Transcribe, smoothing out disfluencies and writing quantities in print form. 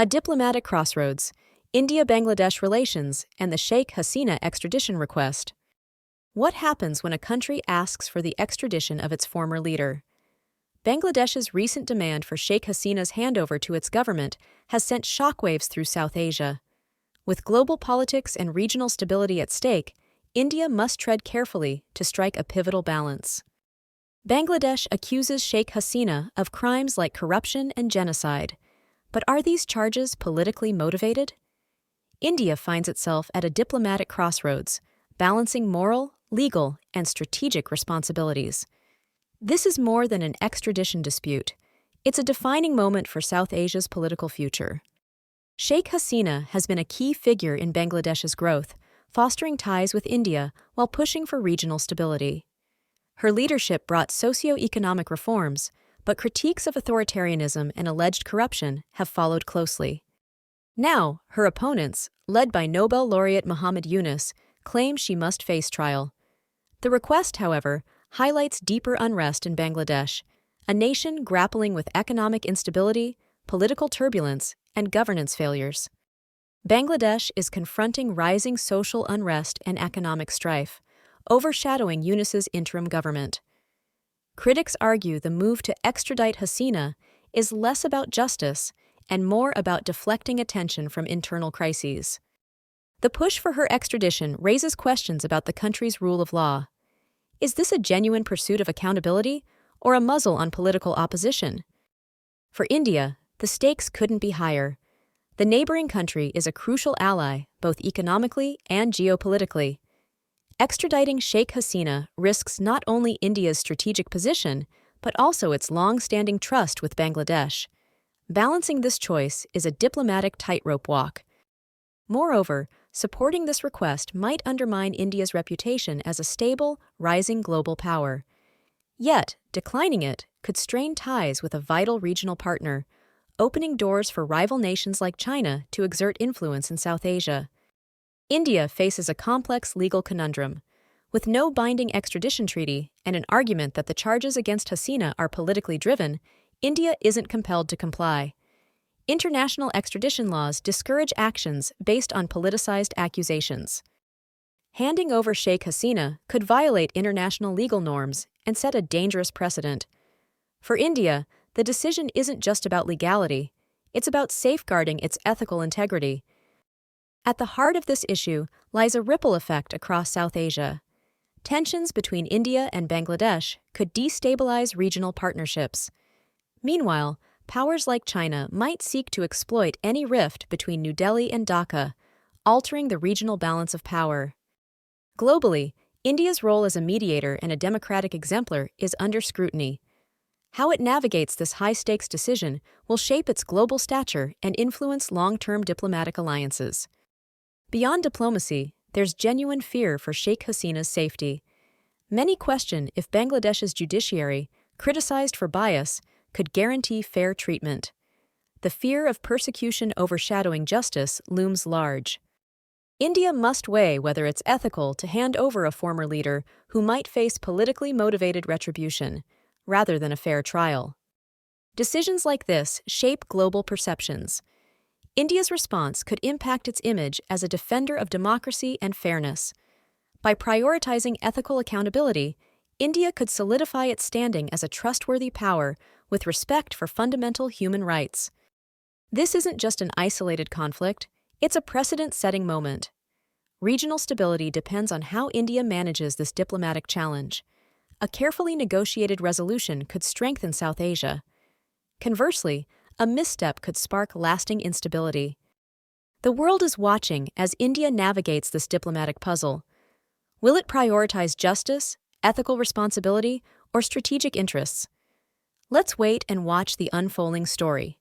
A diplomatic crossroads, India-Bangladesh relations, and the Sheikh Hasina extradition request. What happens when a country asks for the extradition of its former leader? Bangladesh's recent demand for Sheikh Hasina's handover to its government has sent shockwaves through South Asia. With global politics and regional stability at stake, India must tread carefully to strike a pivotal balance. Bangladesh accuses Sheikh Hasina of crimes like corruption and genocide. But are these charges politically motivated? India finds itself at a diplomatic crossroads, balancing moral, legal, and strategic responsibilities. This is more than an extradition dispute. It's a defining moment for South Asia's political future. Sheikh Hasina has been a key figure in Bangladesh's growth, fostering ties with India while pushing for regional stability. Her leadership brought socio-economic reforms, but critiques of authoritarianism and alleged corruption have followed closely. Now, her opponents, led by Nobel laureate Muhammad Yunus, claim she must face trial. The request, however, highlights deeper unrest in Bangladesh, a nation grappling with economic instability, political turbulence, and governance failures. Bangladesh is confronting rising social unrest and economic strife, overshadowing Yunus's interim government. Critics argue the move to extradite Hasina is less about justice and more about deflecting attention from internal crises. The push for her extradition raises questions about the country's rule of law. Is this a genuine pursuit of accountability or a muzzle on political opposition? For India, the stakes couldn't be higher. The neighboring country is a crucial ally, both economically and geopolitically. Extraditing Sheikh Hasina risks not only India's strategic position, but also its long-standing trust with Bangladesh. Balancing this choice is a diplomatic tightrope walk. Moreover, supporting this request might undermine India's reputation as a stable, rising global power. Yet, declining it could strain ties with a vital regional partner, opening doors for rival nations like China to exert influence in South Asia. India faces a complex legal conundrum. With no binding extradition treaty and an argument that the charges against Hasina are politically driven, India isn't compelled to comply. International extradition laws discourage actions based on politicized accusations. Handing over Sheikh Hasina could violate international legal norms and set a dangerous precedent. For India, the decision isn't just about legality, it's about safeguarding its ethical integrity. At the heart of this issue lies a ripple effect across South Asia. Tensions between India and Bangladesh could destabilize regional partnerships. Meanwhile, powers like China might seek to exploit any rift between New Delhi and Dhaka, altering the regional balance of power. Globally, India's role as a mediator and a democratic exemplar is under scrutiny. How it navigates this high-stakes decision will shape its global stature and influence long-term diplomatic alliances. Beyond diplomacy, there's genuine fear for Sheikh Hasina's safety. Many question if Bangladesh's judiciary, criticized for bias, could guarantee fair treatment. The fear of persecution overshadowing justice looms large. India must weigh whether it's ethical to hand over a former leader who might face politically motivated retribution, rather than a fair trial. Decisions like this shape global perceptions. India's response could impact its image as a defender of democracy and fairness. By prioritizing ethical accountability, India could solidify its standing as a trustworthy power with respect for fundamental human rights. This isn't just an isolated conflict, it's a precedent-setting moment. Regional stability depends on how India manages this diplomatic challenge. A carefully negotiated resolution could strengthen South Asia. Conversely, a misstep could spark lasting instability. The world is watching as India navigates this diplomatic puzzle. Will it prioritize justice, ethical responsibility, or strategic interests? Let's wait and watch the unfolding story.